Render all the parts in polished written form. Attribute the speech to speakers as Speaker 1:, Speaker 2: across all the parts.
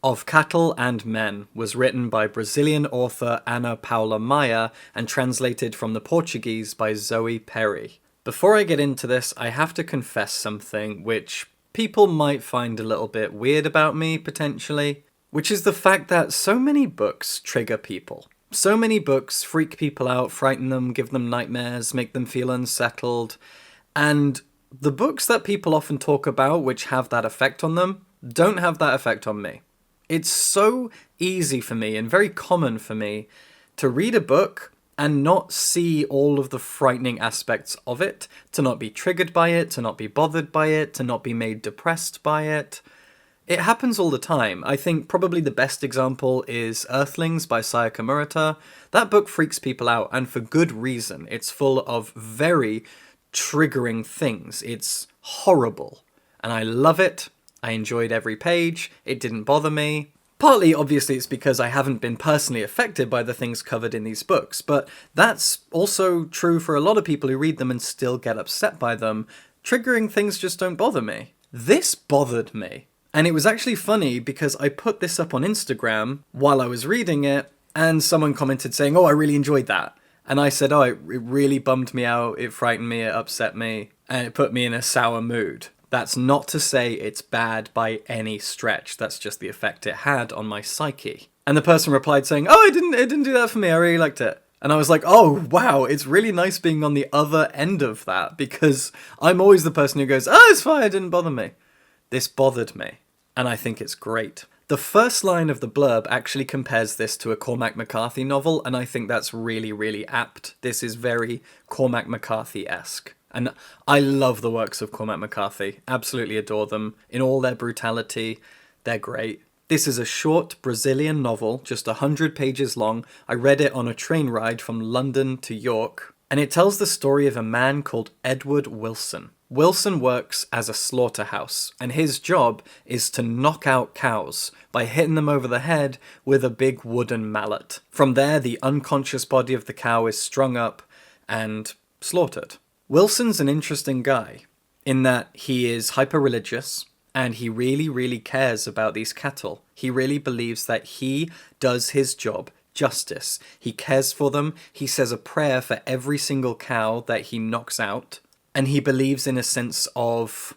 Speaker 1: Of Cattle and Men was written by Brazilian author Paula Maia and translated from the Portuguese by Zoë Perry. Before I get into this, I have to confess something which people might find a little bit weird about me, potentially, which is the fact that so many books trigger people. So many books freak people out, frighten them, give them nightmares, make them feel unsettled, and the books that people often talk about which have that effect on them don't have that effect on me. It's so easy for me and very common for me to read a book and not see all of the frightening aspects of it, to not be triggered by it, to not be bothered by it, to not be made depressed by it. It happens all the time. I think probably the best example is Earthlings by Sayaka Murata. That book freaks people out, and for good reason. It's full of very triggering things. It's horrible. And I love it. I enjoyed every page, it didn't bother me. Partly, obviously, it's because I haven't been personally affected by the things covered in these books, but that's also true for a lot of people who read them and still get upset by them. Triggering things just don't bother me. This bothered me. And it was actually funny because I put this up on Instagram while I was reading it, and someone commented saying, "Oh, I really enjoyed that." And I said, "Oh, it really bummed me out, it frightened me, it upset me, and it put me in a sour mood." That's not to say it's bad by any stretch, that's just the effect it had on my psyche. And the person replied saying, "Oh, it didn't do that for me, I really liked it." And I was like, oh wow, it's really nice being on the other end of that, because I'm always the person who goes, "Oh, it's fine, it didn't bother me." This bothered me, and I think it's great. The first line of the blurb actually compares this to a Cormac McCarthy novel, and I think that's really, really apt. This is very Cormac McCarthy-esque. And I love the works of Cormac McCarthy, absolutely adore them. In all their brutality, they're great. This is a short Brazilian novel, just 100 pages long. I read it on a train ride from London to York, and it tells the story of a man called Edward Wilson. Wilson works as a slaughterhouse, and his job is to knock out cows by hitting them over the head with a big wooden mallet. From there, the unconscious body of the cow is strung up and slaughtered. Wilson's an interesting guy in that he is hyper-religious and he really, really cares about these cattle. He really believes that he does his job justice. He cares for them. He says a prayer for every single cow that he knocks out. And he believes in a sense of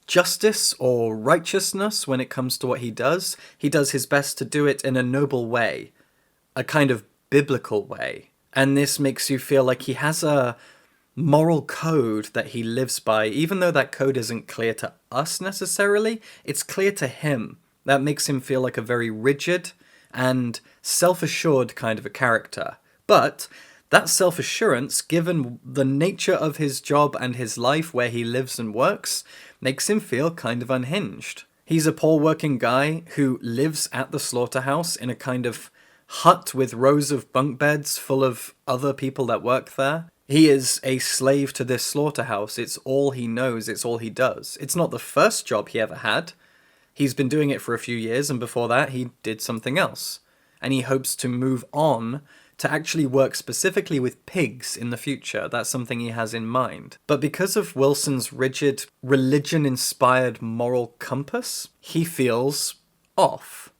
Speaker 1: justice or righteousness when it comes to what he does. He does his best to do it in a noble way, a kind of biblical way. And this makes you feel like he has a moral code that he lives by, even though that code isn't clear to us necessarily, it's clear to him. That makes him feel like a very rigid and self-assured kind of a character. But that self-assurance, given the nature of his job and his life where he lives and works, makes him feel kind of unhinged. He's a poor working guy who lives at the slaughterhouse in a kind of hut with rows of bunk beds full of other people that work there. He is a slave to this slaughterhouse. It's all he knows. It's all he does. It's not the first job he ever had. He's been doing it for a few years, and before that, he did something else. And he hopes to move on to actually work specifically with pigs in the future. That's something he has in mind. But because of Wilson's rigid, religion-inspired moral compass, he feels off.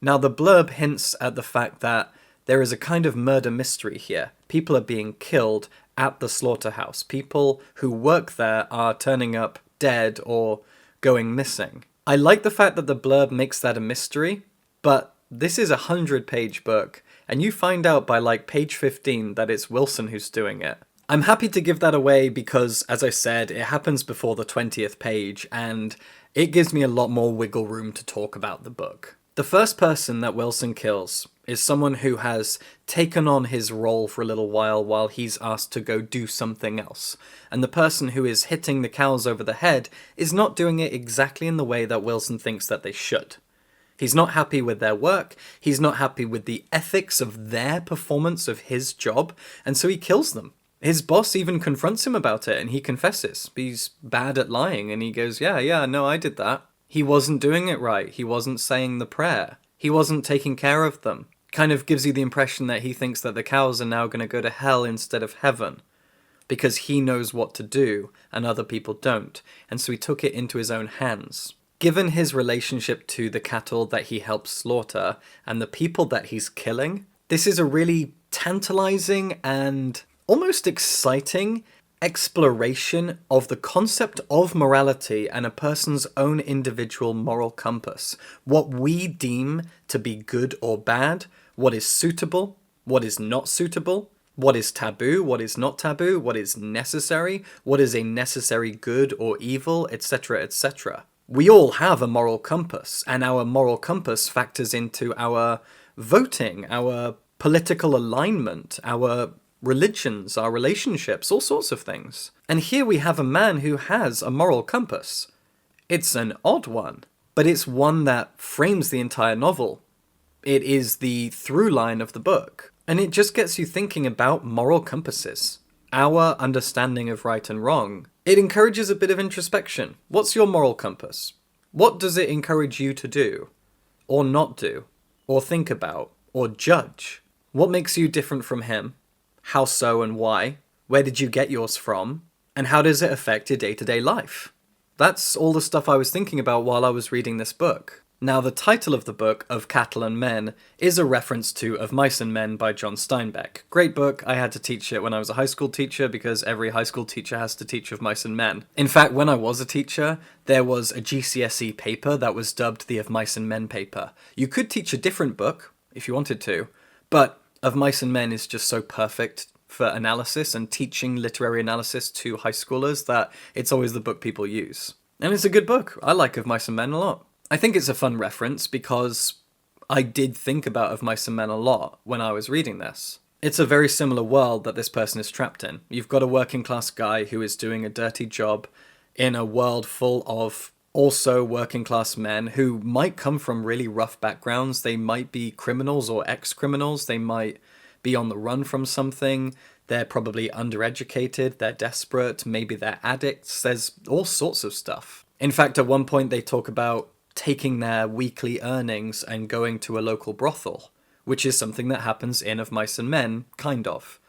Speaker 1: Now, the blurb hints at the fact that there is a kind of murder mystery here. People are being killed at the slaughterhouse. People who work there are turning up dead or going missing. I like the fact that the blurb makes that a mystery, but this is a 100-page book, and you find out by like page 15 that it's Wilson who's doing it. I'm happy to give that away because, as I said, it happens before the 20th page, and it gives me a lot more wiggle room to talk about the book. The first person that Wilson kills is someone who has taken on his role for a little while he's asked to go do something else. And the person who is hitting the cows over the head is not doing it exactly in the way that Wilson thinks that they should. He's not happy with their work, he's not happy with the ethics of their performance of his job, and so he kills them. His boss even confronts him about it, and he confesses. He's bad at lying, and he goes, yeah, no, I did that. He wasn't doing it right. He wasn't saying the prayer. He wasn't taking care of them. Kind of gives you the impression that he thinks that the cows are now going to go to hell instead of heaven, because he knows what to do and other people don't, and so he took it into his own hands. Given his relationship to the cattle that he helps slaughter and the people that he's killing, this is a really tantalizing and almost exciting exploration of the concept of morality and a person's own individual moral compass. What we deem to be good or bad, what is suitable, what is not suitable, what is taboo, what is not taboo, what is necessary, what is a necessary good or evil, etc., etc. We all have a moral compass, and our moral compass factors into our voting, our political alignment, our religions, our relationships, all sorts of things. And here we have a man who has a moral compass. It's an odd one, but it's one that frames the entire novel. It is the through line of the book. And it just gets you thinking about moral compasses, our understanding of right and wrong. It encourages a bit of introspection. What's your moral compass? What does it encourage you to do? Or not do? Or think about? Or judge? What makes you different from him? How so and why? Where did you get yours from? And how does it affect your day-to-day life? That's all the stuff I was thinking about while I was reading this book. Now, the title of the book, Of Cattle and Men, is a reference to Of Mice and Men by John Steinbeck. Great book. I had to teach it when I was a high school teacher because every high school teacher has to teach Of Mice and Men. In fact, when I was a teacher, there was a GCSE paper that was dubbed the Of Mice and Men paper. You could teach a different book if you wanted to, but Of Mice and Men is just so perfect for analysis and teaching literary analysis to high schoolers that it's always the book people use. And it's a good book. I like Of Mice and Men a lot. I think it's a fun reference because I did think about Of Mice and Men a lot when I was reading this. It's a very similar world that this person is trapped in. You've got a working class guy who is doing a dirty job in a world full of also working class men who might come from really rough backgrounds. They might be criminals or ex-criminals. They might be on the run from something. They're probably undereducated. They're desperate. Maybe they're addicts. There's all sorts of stuff. In fact, at one point they talk about taking their weekly earnings and going to a local brothel, which is something that happens in Of Mice and Men, kind of.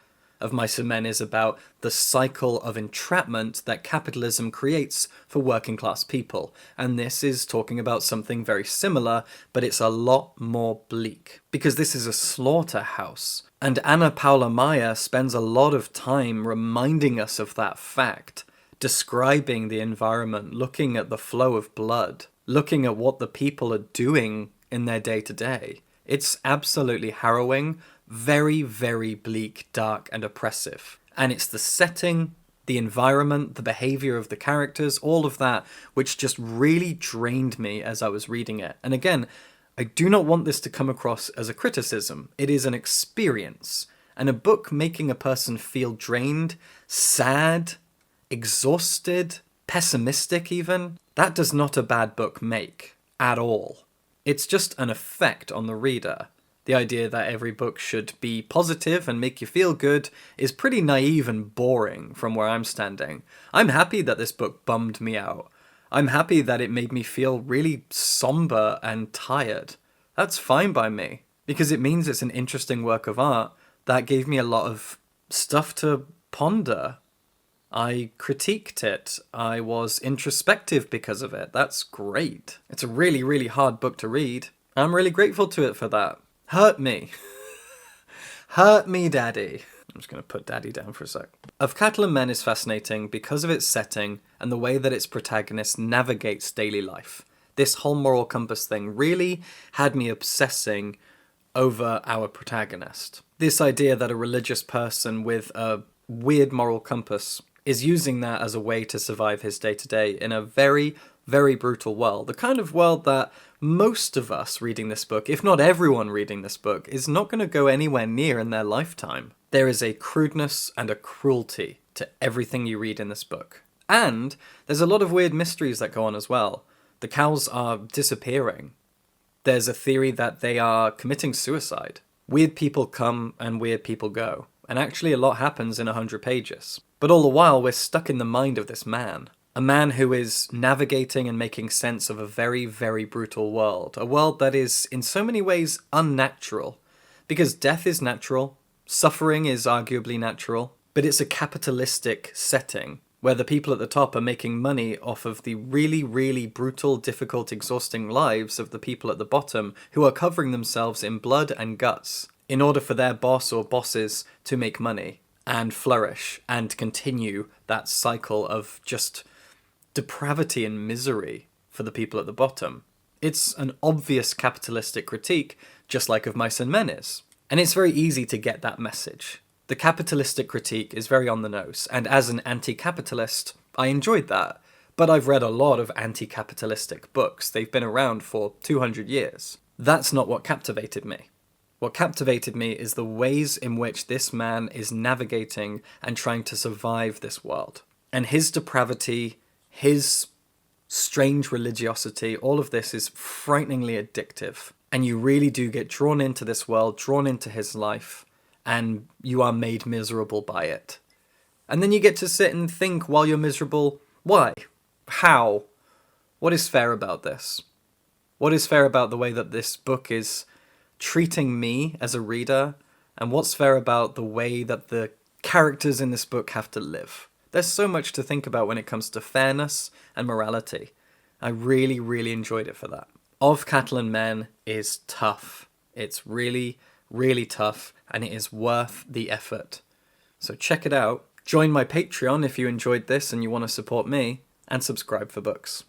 Speaker 1: Of Mice and Men is about the cycle of entrapment that capitalism creates for working class people, and this is talking about something very similar, but it's a lot more bleak, because this is a slaughterhouse, and Paula Maia spends a lot of time reminding us of that fact, describing the environment, looking at the flow of blood, looking at what the people are doing in their day-to-day. It's absolutely harrowing, very, very bleak, dark, and oppressive. And it's the setting, the environment, the behavior of the characters, all of that, which just really drained me as I was reading it. And again, I do not want this to come across as a criticism. It is an experience. And a book making a person feel drained, sad, exhausted, pessimistic even, that does not a bad book make, at all. It's just an effect on the reader. The idea that every book should be positive and make you feel good is pretty naive and boring from where I'm standing. I'm happy that this book bummed me out. I'm happy that it made me feel really somber and tired. That's fine by me, because it means it's an interesting work of art that gave me a lot of stuff to ponder. I critiqued it. I was introspective because of it. That's great. It's a really, really hard book to read. I'm really grateful to it for that. Hurt me. Hurt me, Daddy. I'm just going to put Daddy down for a sec. Of Cattle and Men is fascinating because of its setting and the way that its protagonist navigates daily life. This whole moral compass thing really had me obsessing over our protagonist. This idea that a religious person with a weird moral compass is using that as a way to survive his day-to-day in a very, very brutal world. The kind of world that most of us reading this book, if not everyone reading this book, is not going to go anywhere near in their lifetime. There is a crudeness and a cruelty to everything you read in this book. And there's a lot of weird mysteries that go on as well. The cows are disappearing. There's a theory that they are committing suicide. Weird people come and weird people go. And actually a lot happens in 100 pages. But all the while we're stuck in the mind of this man. A man who is navigating and making sense of a very, very brutal world. A world that is in so many ways unnatural. Because death is natural, suffering is arguably natural, but it's a capitalistic setting. where the people at the top are making money off of the really, really brutal, difficult, exhausting lives of the people at the bottom who are covering themselves in blood and guts in order for their boss or bosses to make money and flourish and continue that cycle of just depravity and misery for the people at the bottom. It's an obvious capitalistic critique, just like of Mice and Men is. And it's very easy to get that message. The capitalistic critique is very on the nose, and as an anti-capitalist, I enjoyed that. But I've read a lot of anti-capitalistic books. They've been around for 200 years. That's not what captivated me. What captivated me is the ways in which this man is navigating and trying to survive this world. And his depravity, his strange religiosity, all of this is frighteningly addictive. And you really do get drawn into this world, drawn into his life, and you are made miserable by it. And then you get to sit and think while you're miserable, why? How? What is fair about this? What is fair about the way that this book is treating me as a reader? And what's fair about the way that the characters in this book have to live? There's so much to think about when it comes to fairness and morality. I really, really enjoyed it for that. Of Cattle and Men is tough. It's really, really tough, and it is worth the effort. So check it out. Join my Patreon if you enjoyed this and you want to support me, and subscribe for books.